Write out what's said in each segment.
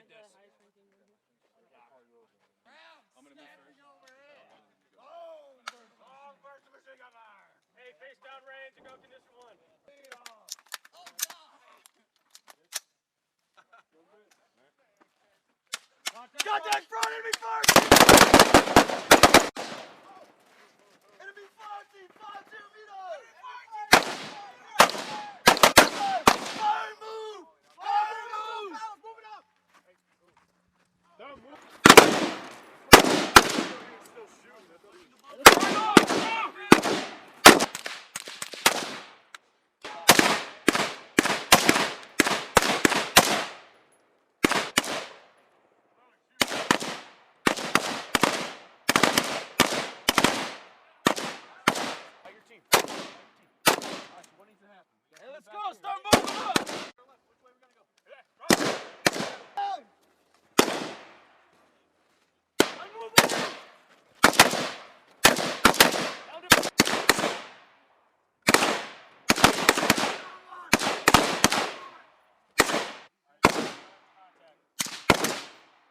like this. I'm gonna move first. Long burst of machine gun fire. Hey, face down range and go condition one. Contact front, enemy first! Enemy 50 meters! Fire move! Fire move! Move it up! Don't move. Still shooting. Your team. Alright, so what needs to happen? Hey, let's go! Start moving up! Which way we gotta go? I'm moving!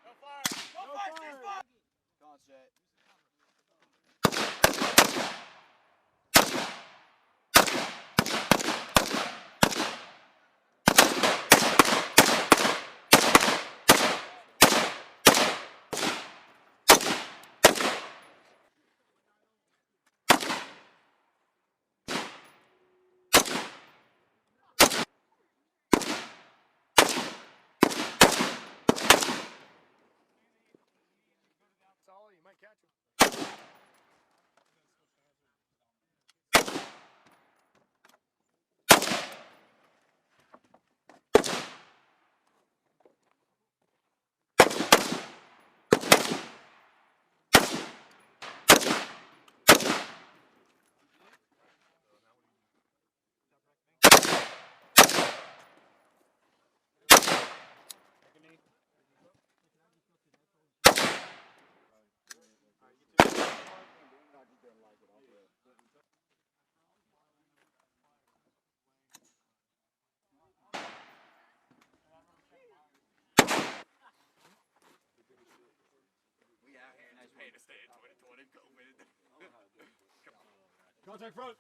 No fire! No fire! Cease fire! Contact. Solid, you might catch him. We out here. Nice Pay to stay in 2020 COVID. Come on. Contact front!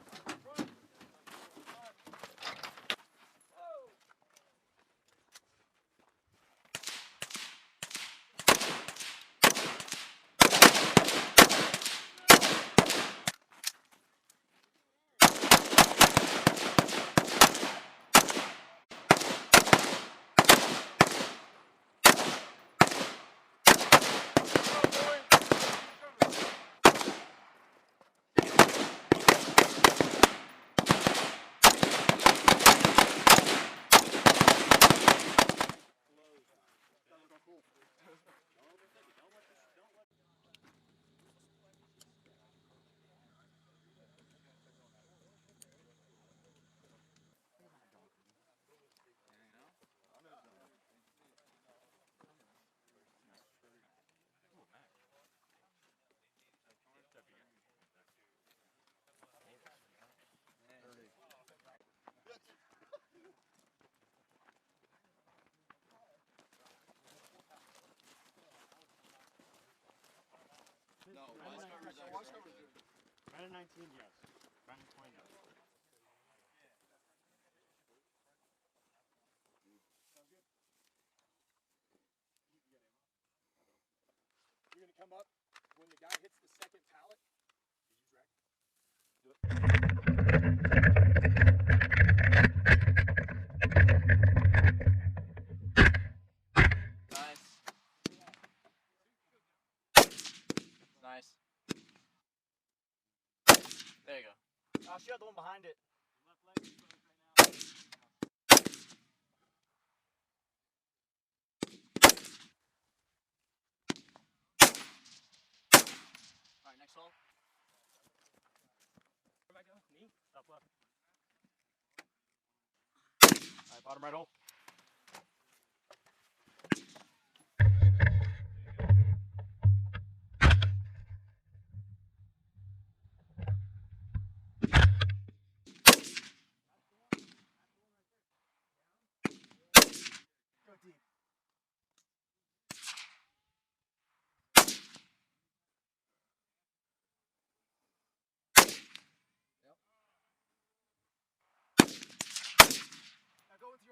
No, watch covers. Round 19, yes. Round 20, no. You're gonna come up when the guy hits the second pallet. You use rack. Nice. Nice. There you go. She had the one behind it. Alright, next hole. Where am I going? Knee? Top left. Alright, bottom right hole. Go deep.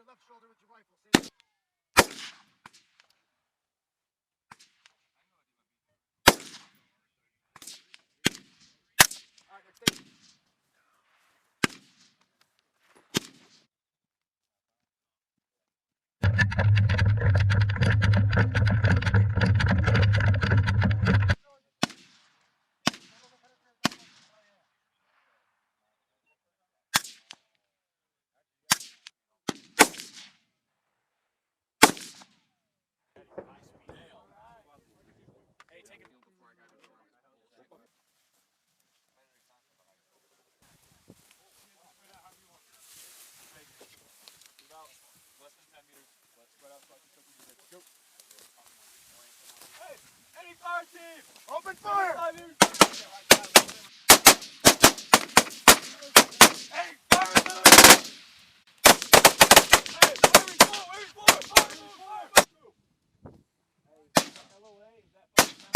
left shoulder with your rifle. See? All right, next stage. Hey, take it. About less than 10 meters. Let's spread out so I can cook you. Go. Hey, any fire team! Open fire! 5 meters. Hey, fire move! Hey, where we go? Where we go? Fire move! Fire move! Hey, LOA, is that fucking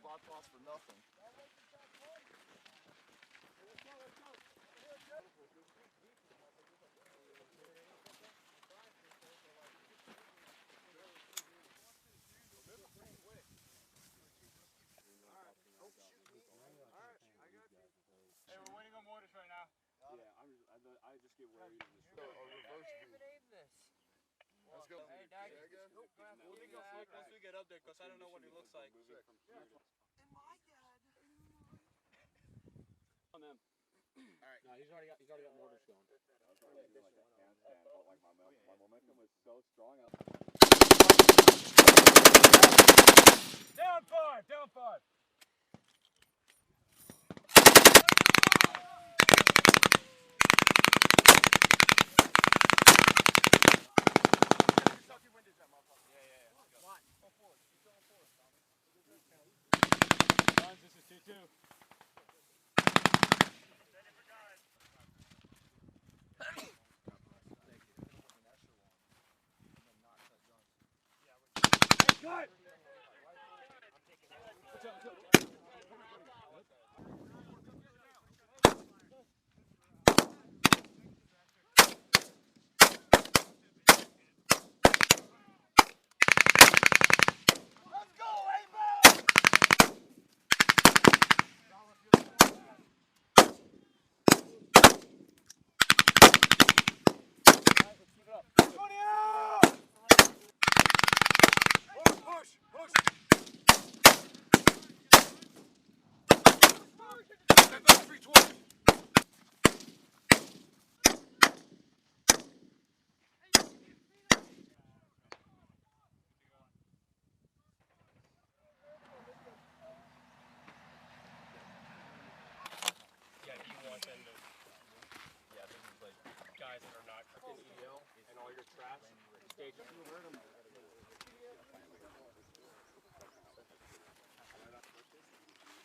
Blood loss for nothing. Hey, we're waiting on mortars right now. Yeah, I just get worried. Let's go. Hey, Dak. We'll take a look once we get up there, because I don't know what he looks like. On them. Alright. No, he's already got mortars going. I was trying to do like a handstand, but like my momentum was so strong. Down 5! Down 5! This is 2-2. Cut! Let's go, Amos! Tony out! Push! Push! Stand back 320! Yeah, do you want them to... Yeah, this is like guys that are not cooking EL and all your traps. Stage them.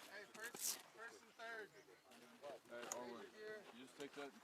Hey, first and third. Hey, Owen, you just take that and